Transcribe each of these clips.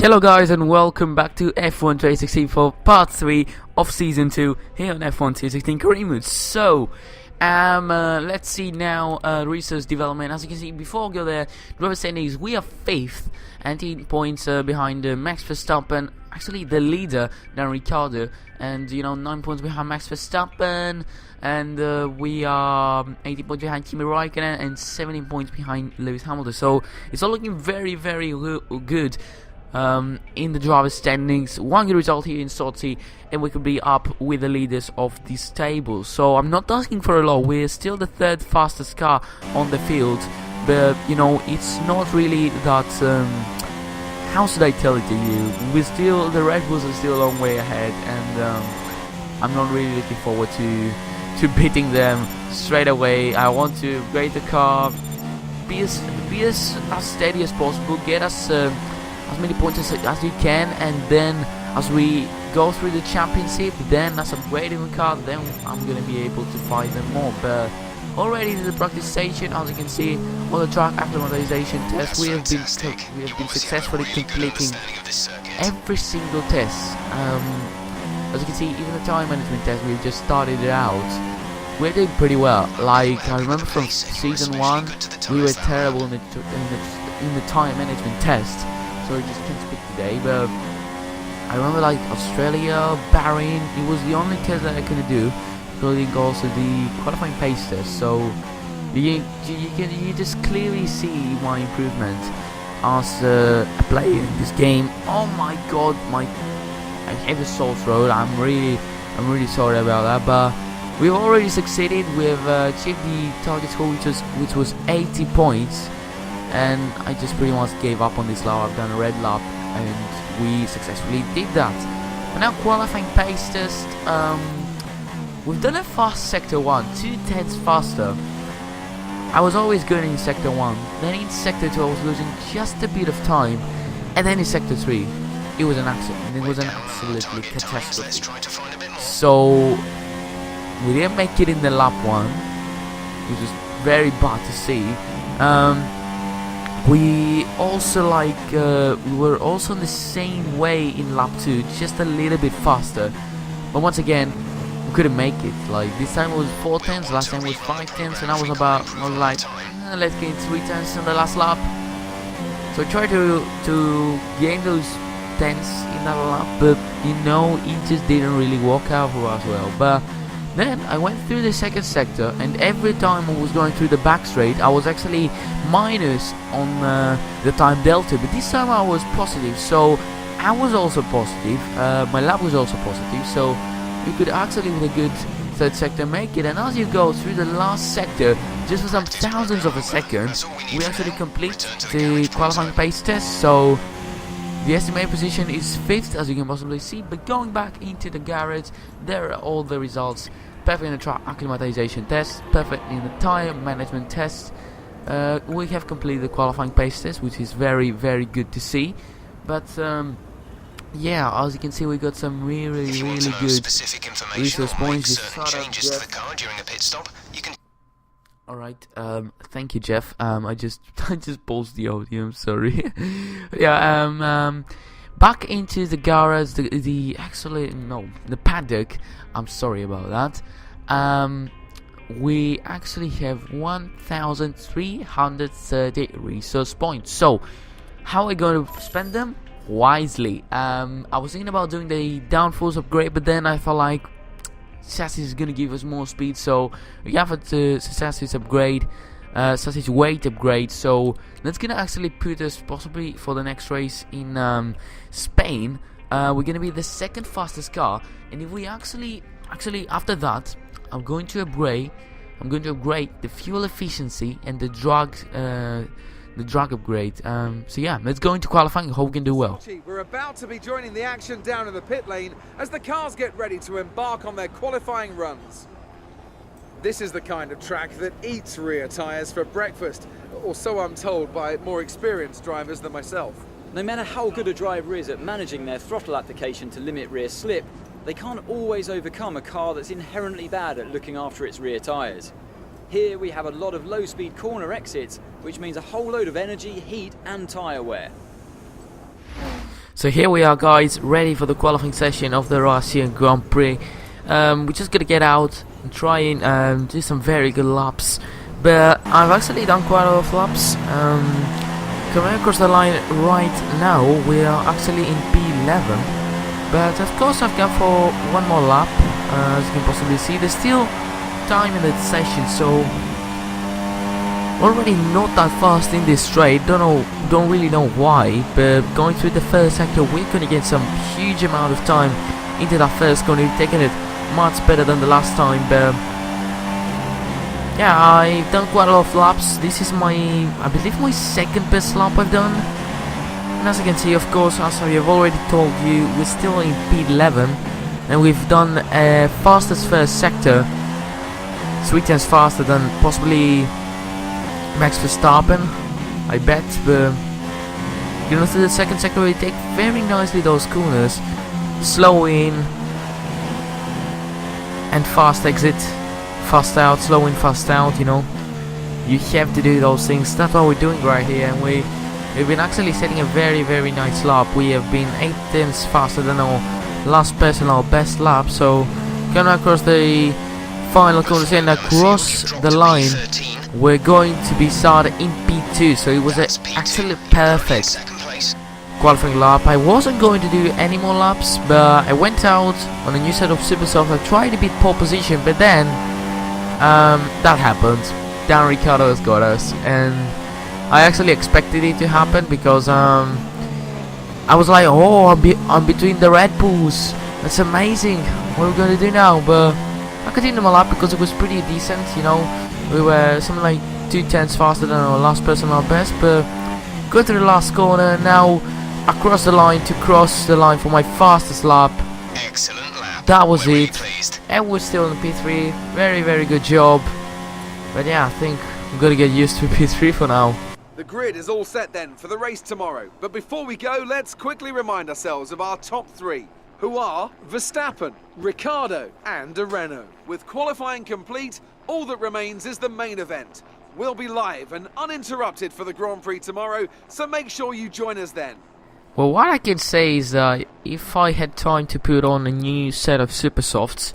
Hello guys and welcome back to F1 2016 for part 3 of season 2 here on F1 2016 career mode. So, let's see now research development. As you can see, before I go there, driver standings, we are 5th and 18 points behind Max Verstappen, actually the leader, Dan Ricciardo, and 9 points behind Max Verstappen, and we are 18 points behind Kimi Raikkonen and 17 points behind Lewis Hamilton. So it's all looking very good in the driver standings. One good result here in Sochi and we could be up with the leaders of this table. So I'm not asking for a lot. We're still the 3rd fastest car on the field, but it's not really that how should I tell it to you, the Red Bulls are still a long way ahead, and I'm not really looking forward to beating them straight away. I want to upgrade the car, be as steady as possible, get us as many points as you can, and then as we go through the championship, then as upgrading the car, then I'm gonna be able to fight them more. But already in the practice station, as you can see, on the track acclimatization test, we have been successfully completing every single test. As you can see, even the time management test, we've just started it out. We're doing pretty well. Like, I remember from season 1, we were terrible in the time management test. So I just can't speak today, but I remember like Australia, Bahrain, it was the only test that I could do, including also the qualifying pace test. So you just clearly see my improvement as a player in this game. Oh my god, I hate the Salt Road. I'm really sorry about that, but we've already succeeded. We've achieved the target score, which was 80 points. And I just pretty much gave up on this lap. I've done a red lap and we successfully did that. But now qualifying pace test, we've done a fast sector 1, 2/10 faster. I was always good in sector 1, then in sector 2 I was losing just a bit of time, and then in sector 3 it was an accident, it was an absolutely catastrophe. So we didn't make it in the lap 1, which was very bad to see. We also we were also in the same way in lap 2, just a little bit faster, but once again we couldn't make it. Like, this time it was 4/10, last time it was 5/10, and I was like, let's gain 3/10 in the last lap. So I tried to gain those tenths in that lap, but it just didn't really work out for us well. But then I went through the second sector, and every time I was going through the back straight, I was actually minus on the time delta, but this time I was positive, so I was also positive. My lap was also positive, so you could actually, with a good third sector, make it. And as you go through the last sector, just for some thousandths of a second, we actually complete the qualifying pace test. So the estimated position is 5th, as you can possibly see. But going back into the garage, there are all the results. Perfect in the track acclimatization test, perfect in the tire management test. We have completed the qualifying pace test, which is very good to see. But yeah, as you can see, we got some really good resource points. Alright, thank you, Jeff. I just paused the audio, I'm sorry. Yeah, back into the garage, the paddock. I'm sorry about that. We actually have 1,330 resource points. So, how are we going to spend them? Wisely. I was thinking about doing the downforce upgrade, but then I felt like chassis is gonna give us more speed, so we have a chassis upgrade, chassis weight upgrade. So that's gonna actually put us possibly for the next race in Spain. We're gonna be the 2nd fastest car, and if we actually after that, I'm going to upgrade the fuel efficiency and the drag upgrade. So yeah, let's go into qualifying. Hope we can do well. We're about to be joining the action down in the pit lane as the cars get ready to embark on their qualifying runs. This is the kind of track that eats rear tyres for breakfast, or so I'm told by more experienced drivers than myself. No matter how good a driver is at managing their throttle application to limit rear slip, they can't always overcome a car that's inherently bad at looking after its rear tyres. Here we have a lot of low-speed corner exits, which means a whole load of energy, heat and tyre wear. So here we are, guys, ready for the qualifying session of the Russian Grand Prix. We're just gonna get out and try and do some very good laps. But I've actually done quite a lot of laps. Coming across the line right now, we are actually in P11. But of course I've gone for one more lap. As you can possibly see, there's still time in the session, so already not that fast in this straight. Don't really know why, but going through the first sector, we're gonna get some huge amount of time into that first corner. We've taken it much better than the last time, but yeah, I've done quite a lot of laps. This is I believe my second best lap I've done. And as you can see, of course, as I have already told you, we're still in P11, and we've done a fastest first sector, 3 times faster than possibly Max Verstappen, I bet. But you know, through the second sector we take very nicely those corners, slow in and fast exit, fast out, slow in, fast out. You know, you have to do those things. That's what we're doing right here, and we've been actually setting a very nice lap. We have been 8 tenths faster than our last personal best lap. So going across the final corners and across the line, we're going to be started in P2, so it was actually perfect qualifying lap. I wasn't going to do any more laps, but I went out on a new set of super softs. I tried to beat pole position, but then that happened. Daniel Ricciardo has got us, and I actually expected it to happen because I was like, oh, I'm between the Red Bulls. That's amazing. What are we going to do now? But I continued my lap because it was pretty decent, you know. We were something like 2 tenths faster than our last personal best, but go to the last corner now, across the line to cross the line for my fastest lap. Excellent lap. That was We're it. pleased. And we're still in P3. Very good job. But yeah, I think I'm gonna get used to P3 for now. The grid is all set then for the race tomorrow. But before we go, let's quickly remind ourselves of our top 3, who are Verstappen, Ricciardo and Renault. With qualifying complete, all that remains is the main event. We'll be live and uninterrupted for the Grand Prix tomorrow, so make sure you join us then. Well, what I can say is that if I had time to put on a new set of super softs,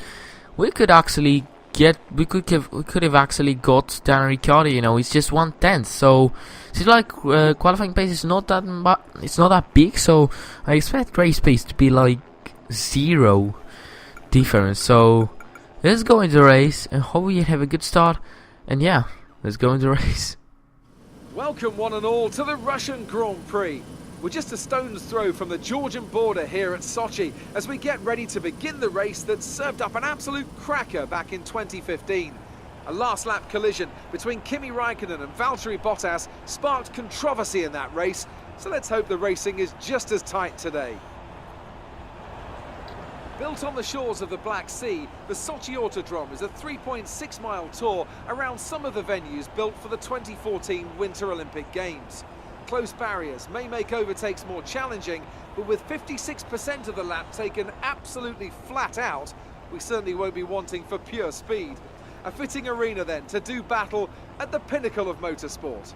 we could actually we could have actually got Daniel Ricciardo. You know, it's just 1/10, so it's like qualifying pace is not that big, so I expect race pace to be like 0 difference. So let's go into the race and hope we have a good start. And yeah, let's go into the race. Welcome one and all to the Russian Grand Prix. We're just a stone's throw from the Georgian border here at Sochi as we get ready to begin the race that served up an absolute cracker back in 2015. A last lap collision between Kimi Raikkonen and Valtteri Bottas sparked controversy in that race, so let's hope the racing is just as tight today. Built on the shores of the Black Sea, the Sochi Autodrome is a 3.6-mile tour around some of the venues built for the 2014 Winter Olympic Games. Close barriers may make overtakes more challenging, but with 56% of the lap taken absolutely flat out, we certainly won't be wanting for pure speed. A fitting arena then to do battle at the pinnacle of motorsport.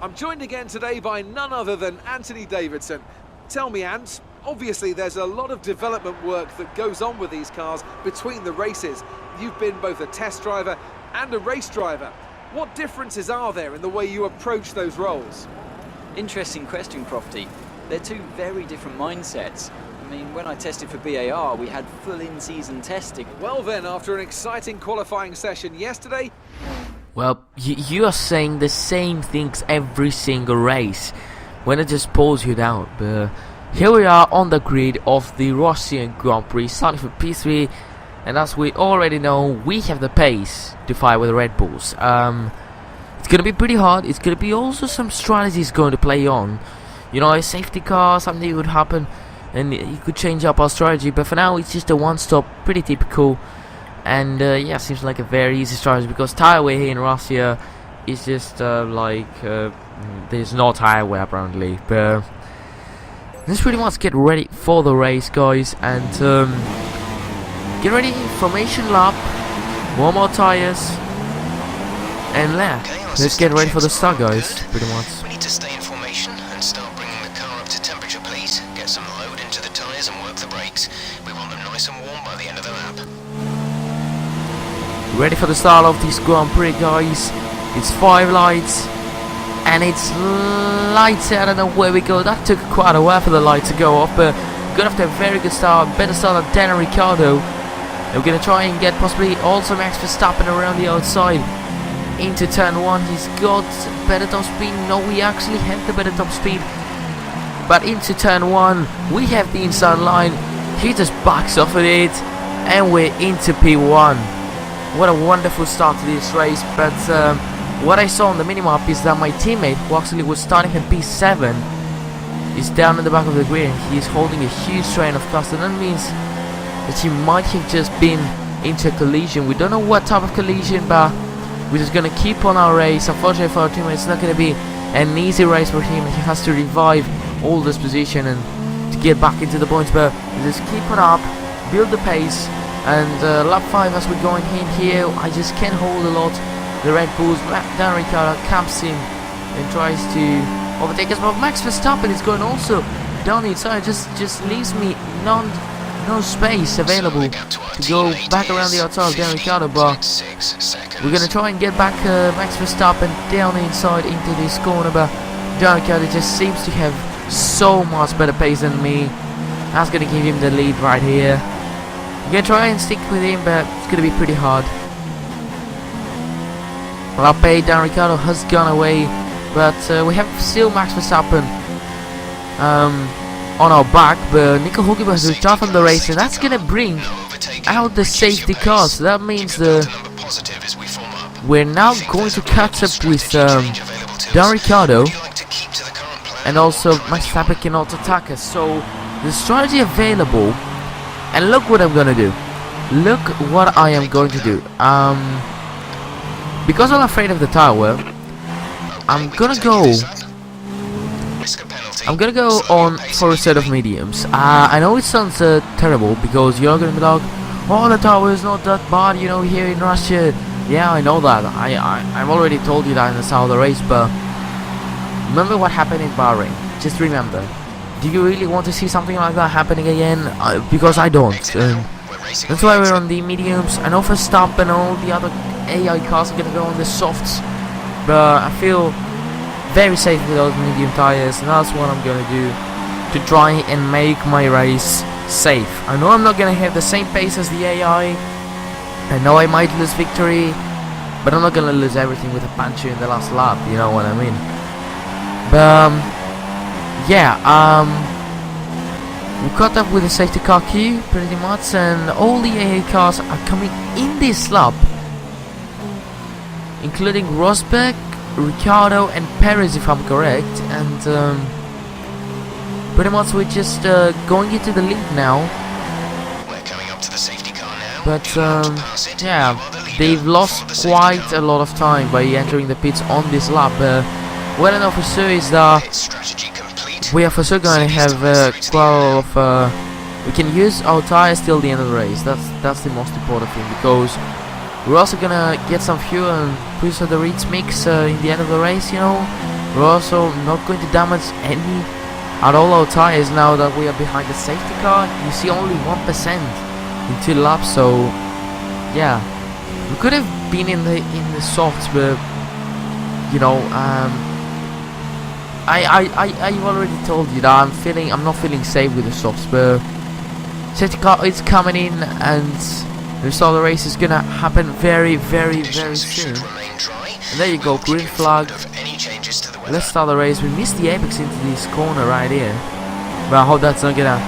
I'm joined again today by none other than Anthony Davidson. Tell me, Ant, obviously there's a lot of development work that goes on with these cars between the races. You've been both a test driver and a race driver. What differences are there in the way you approach those roles? Interesting question, Crofty. They're two very different mindsets. I mean, when I tested for BAR, we had full in-season testing. Well then, after an exciting qualifying session yesterday... Well, you are saying the same things every single race when it just pulls you down. But here we are on the grid of the Russian Grand Prix, starting for P3. And as we already know, we have the pace to fight with the Red Bulls. It's going to be pretty hard. It's going to be also some strategies going to play on. You know, a safety car, something would happen, and you could change up our strategy. But for now, it's just a one-stop, pretty typical. And yeah, seems like a very easy strategy because tire wear here in Russia is just there's no tire wear apparently. But let's pretty much get ready for the race, guys, and get ready, formation lap, more tires, and let's get ready for the start, guys, pretty much. We need to stay in formation and start bringing the car up to temperature. tyres and work the brakes. We want them nice and warm by the end of the lap. Ready for the start of this Grand Prix, guys. It's 5 lights. And it's lights out, I don't know where we go. That took quite a while for the light to go off, but got off to a very good start. Better start than Daniel Ricciardo. And we're gonna try and get possibly also Max Verstappen around the outside into turn 1. He's got better top speed. No, we actually have the better top speed. But into turn 1, we have the inside line. He just backs off at it, and we're into P1. What a wonderful start to this race, but what I saw on the minimap is that my teammate, who actually was starting at P7, is down in the back of the grid and he is holding a huge train of cars. And that means that he might have just been into a collision. We don't know what type of collision, but we're just gonna keep on our race. Unfortunately for our teammate, it's not gonna be an easy race for him. He has to revive all this position and to get back into the points, but just keep on up, build the pace. And lap 5 as we're going in here, I just can't hold a lot. The Red Bulls, Dan Ricciardo camps in and tries to overtake us, but Max Verstappen is going also down the inside. Just leaves me no space available to go back around the outside of Dan Ricciardo, but we're gonna try and get back Max Verstappen down the inside into this corner, but Dan Ricciardo just seems to have so much better pace than me. That's gonna give him the lead right here. I'm gonna try and stick with him, but it's gonna be pretty hard. Lap 8, Dan Ricciardo has gone away, but we have still Max Verstappen on our back, but Nico Hulkenberg has withdrawn from the race, and that's gonna bring out the safety car. So that means we're now going to catch up with Dan Ricciardo, and also Max Verstappen cannot attack us. So the strategy available, and look what I'm gonna do. Look what I am going to do. Because I'm afraid of the tower, I'm gonna go on for a set of mediums. I know it sounds terrible, because you're gonna be like, oh, the tower is not that bad, you know, here in Russia. Yeah, I know that. I've already told you that in the start of the race, but remember what happened in Bahrain. Just remember. Do you really want to see something like that happening again? Because I don't. That's why we're on the mediums. I know Verstappen and all the other AI cars are gonna go on the softs, but I feel very safe with those medium tires, and that's what I'm gonna do to try and make my race safe. I know I'm not gonna have the same pace as the AI. I know I might lose victory, but I'm not gonna lose everything with a puncher in the last lap. You know what I mean? But yeah, we caught up with the safety car queue pretty much, and all the AA cars are coming in this lap, including Rosberg, Ricciardo and Perez, if I'm correct. And pretty much we're just going into the lead now. We're coming up to the safety car now. But yeah, they've lost quite a lot of time by entering the pits on this lap. What I know for sure is that we are for sure going to have quite a lot of we can use our tires till the end of the race. That's the most important thing, because we're also gonna get some fuel and push the Reeds mix in the end of the race. You know, we're also not going to damage any at all our tires now that we are behind the safety car. You see, only 1% in 2 laps. So yeah, we could have been in the softs, but you know, I've already told you that I'm not feeling safe with the softs, but safety car is coming in, and we saw the race is gonna happen very soon. And there you go, green flag. Let's start the race. We missed the apex into this corner right here, but I hope that's not gonna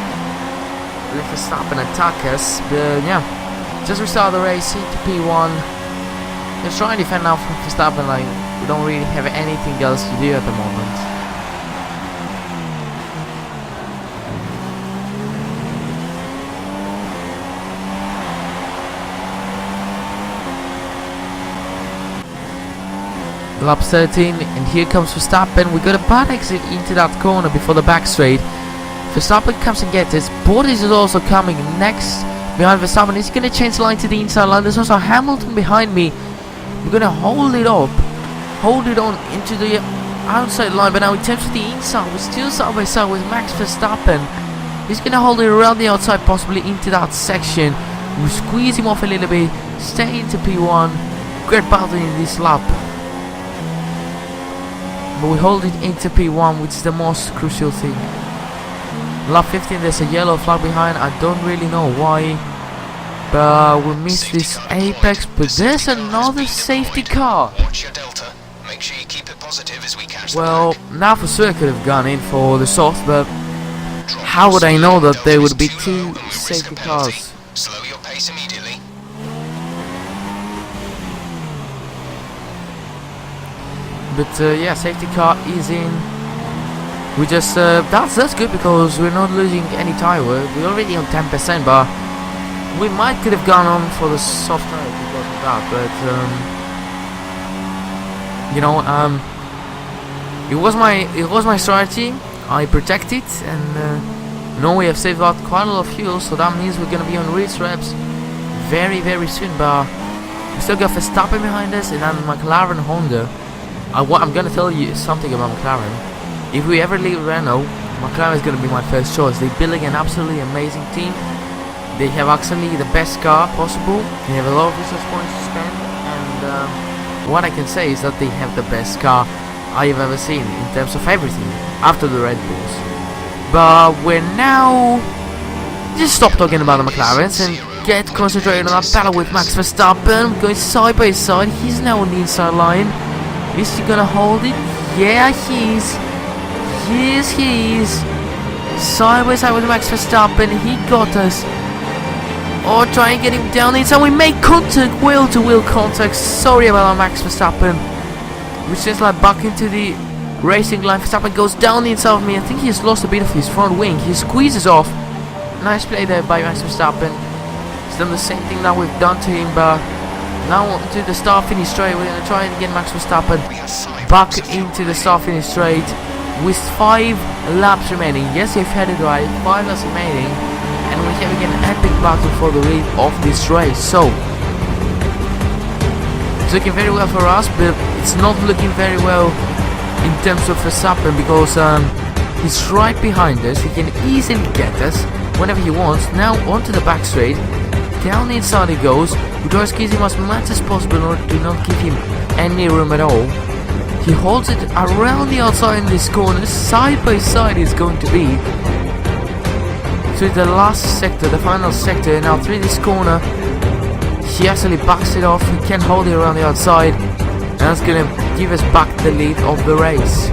let us stop and attack us. But yeah, just restart the race into P1. Let's try and defend now from Verstappen. Like, we don't really have anything else to do at the moment. Lap 13, and here comes Verstappen. We got a bad exit into that corner before the back straight. Verstappen comes and gets it. Bottas is also coming next behind Verstappen. He's going to change line to the inside line. There's also Hamilton behind me. We're going to hold it up, hold it on into the outside line, but now in terms of the inside, we're still side by side with Max Verstappen. He's gonna hold it around the outside, possibly into that section. We squeeze him off a little bit, stay into P1. Great battle in this lap. But we hold it into P1, which is the most crucial thing. Lap 15, there's a yellow flag behind. I don't really know why. But we missed this apex. But there's another safety car. Watch your delta. Make sure you keep it positive as we catch Well, the now for sure I could have gone in for the soft, but Drop how would I speed. know that Delta there is would be too low two and we'll risk safety a penalty. cars? Slow your pace immediately. But yeah, safety car is in. We just that's good because we're not losing any tire. We're already on 10%, but we might could have gone on for the soft tire because of that. But you know, it was my strategy. I protect it, and now we have saved out quite a lot of fuel, so that means we're gonna be on race reps very soon. But we still got Verstappen behind us, and then McLaren, Honda. I'm gonna tell you something about McLaren. If we ever leave Renault, McLaren is gonna be my first choice. They're building an absolutely amazing team. They have actually the best car possible. They have a lot of resource points to spend, and what I can say is that they have the best car I have ever seen in terms of everything after the Red Bulls. But we're now just stop talking about the McLarens and get concentrated on that battle with Max Verstappen. Going side by side. He's now on the inside line. Is he gonna hold it? Yeah, he is. Yes, he is. Side by side with Max Verstappen. He got us. Oh, try and get him down inside. We make contact, wheel-to-wheel contact. Sorry about that, Max Verstappen. Which is like back into the racing line. Verstappen goes down the inside of me. I think he's lost a bit of his front wing. He squeezes off. Nice play there by Max Verstappen. He's done the same thing that we've done to him, but now onto the start-finish straight. We're going to try and get Max Verstappen back into the start-finish straight with 5 laps remaining. Yes, you've had it right, 5 laps remaining, and we're having an epic battle for the lead of this race. So it's looking very well for us, but it's not looking very well in terms of Verstappen because he's right behind us. He can easily get us whenever he wants. Now onto the back straight. Down the inside he goes. We try to squeeze him as much as possible in order to not give him any room at all. He holds it around the outside in this corner. Side by side is going to be to the last sector, the final sector. Now through this corner, he actually backs it off. He can hold it around the outside, and that's going to give us back the lead of the race.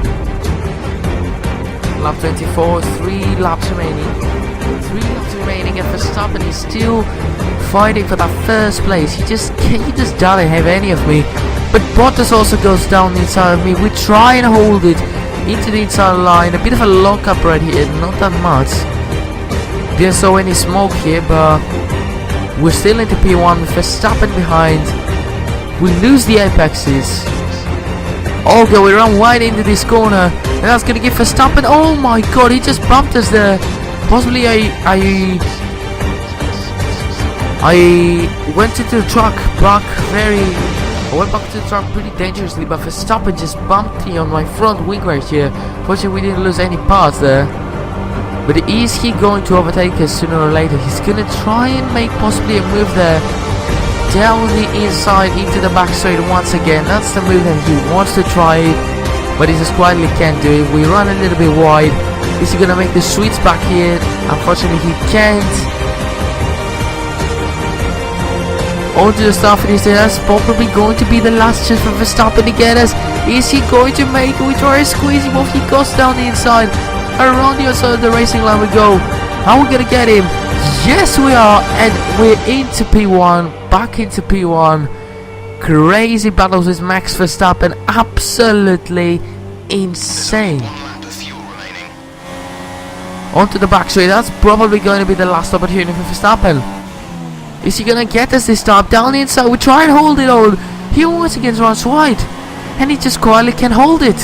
Lap 24, 3 laps remaining. 3 laps remaining, and Verstappen is still fighting for that first place. He just doesn't have any of me. But Bottas also goes down the inside of me. We try and hold it into the inside line. A bit of a lock-up right here, not that much. Didn't saw any smoke here, but we're still into P1 with Verstappen behind. We lose the apexes. Okay, we run wide into this corner, and that's gonna give Verstappen. Oh my god, he just bumped us there. Possibly I went to the truck back I went back to the truck pretty dangerously, but Verstappen just bumped me on my front wing right here. Fortunately, we didn't lose any parts there. But is he going to overtake us sooner or later? He's gonna try and make possibly a move there. Down the inside into the back straight once again. That's the move that he wants to try it, but he just quietly can't do it. We run a little bit wide. Is he gonna make the sweeps back here? Unfortunately, he can't. Onto the start finish there. That's probably going to be the last chance for Verstappen to get us. Is he going to make it? We try to squeeze him off. He goes down the inside. Around the outside of the racing line we go. Are we gonna get him? Yes, we are. And we're into P1. Back into P1. Crazy battles with Max Verstappen. Absolutely insane. 1 lap of fuel remaining. Onto the back straight. That's probably going to be the last opportunity for Verstappen. Is he gonna get us this time? Down the inside, we try and hold it on. He once again runs wide, and he just quietly can hold it.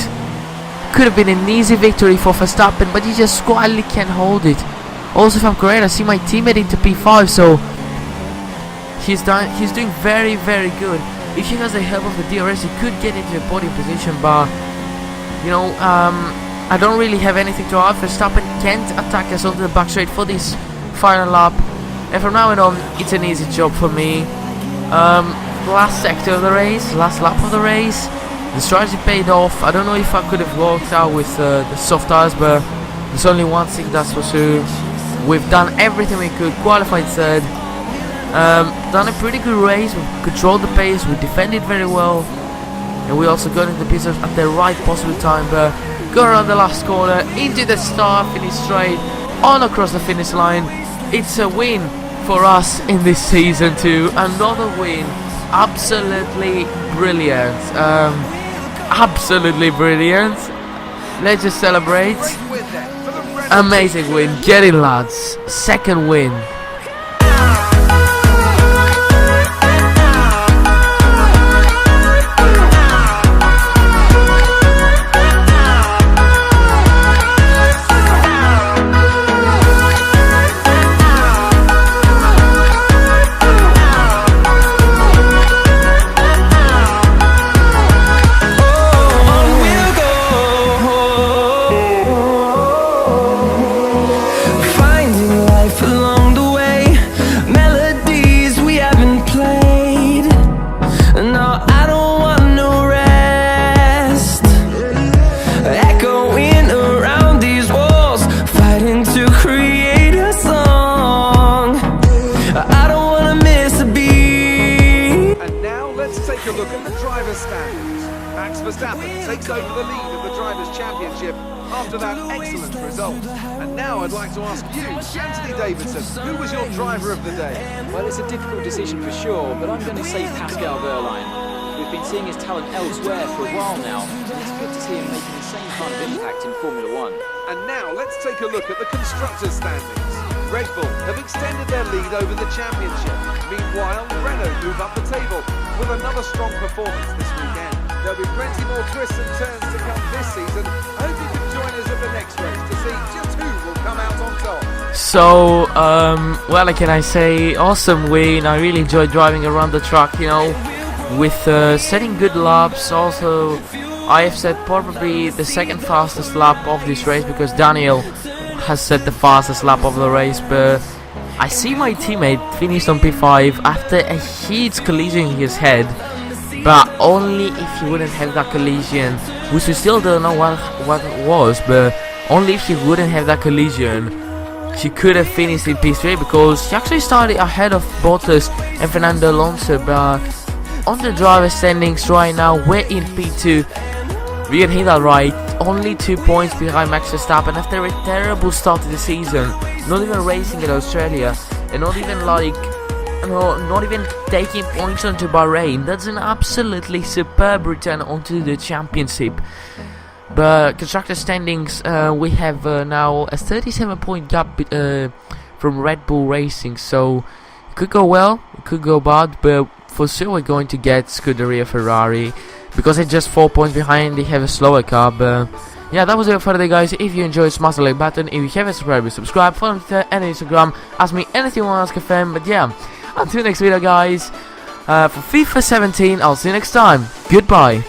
Could have been an easy victory for Verstappen, but he just quietly can hold it. Also, if I'm correct, I see my teammate into P5, so he's doing very good. If he has the help of the DRS, he could get into a podium position, but you know, I don't really have anything to add. Verstappen can't attack us onto the back straight for this final lap. And from now on, it's an easy job for me. Last sector of the race, last lap of the race, the strategy paid off. I don't know if I could have worked out with the soft tires, but there's only one thing that's for sure. We've done everything we could, qualified third. Done a pretty good race, we controlled the pace, we defended very well. And we also got into the pits at the right possible time, but go around the last corner, into the start, finish straight, on across the finish line. It's a win for us in this season too. Another win. Absolutely brilliant. Absolutely brilliant. Let's just celebrate. Amazing win. Get in, lads. Second win. Max Verstappen takes over the lead of the Drivers' Championship after that excellent result. And now I'd like to ask you, Anthony Davidson, who was your driver of the day? Well, it's a difficult decision for sure, but I'm going to say Pascal Wehrlein. We've been seeing his talent elsewhere for a while now, and it's good to see him making the same kind of impact in Formula One. And now let's take a look at the Constructors' standings. Red Bull have extended their lead over the championship. Meanwhile, Renault move up the table with another strong performance this weekend. There'll be plenty more twists and turns to come this season. I hope you can join us at the next race to see just who will come out on top. So, what can I say? Awesome win. I really enjoyed driving around the track, you know, with setting good laps. Also, I have set probably the second fastest lap of this race because Daniel has set the fastest lap of the race, but I see my teammate finished on P5 after a huge collision in his head, but only if he wouldn't have that collision, which we still don't know what it was, but only if he wouldn't have that collision, she could have finished in P3 because she actually started ahead of Bottas and Fernando Alonso, but on the driver standings right now, we're in P2. We can hear that right. Only 2 points behind Max Verstappen after a terrible start to the season. Not even racing in Australia, and not even not even taking points onto Bahrain. That's an absolutely superb return onto the championship. But constructor standings, we have now a 37-point gap from Red Bull Racing. So it could go well, it could go bad, but for sure we're going to get Scuderia Ferrari. Because they're just 4 points behind, they have a slower car. But yeah, that was it for today, guys. If you enjoyed, smash the like button. If you haven't subscribed, subscribe. Follow me on Twitter and Instagram. Ask me anything you want to ask a fan. But yeah, until next video, guys. For FIFA 17, I'll see you next time. Goodbye.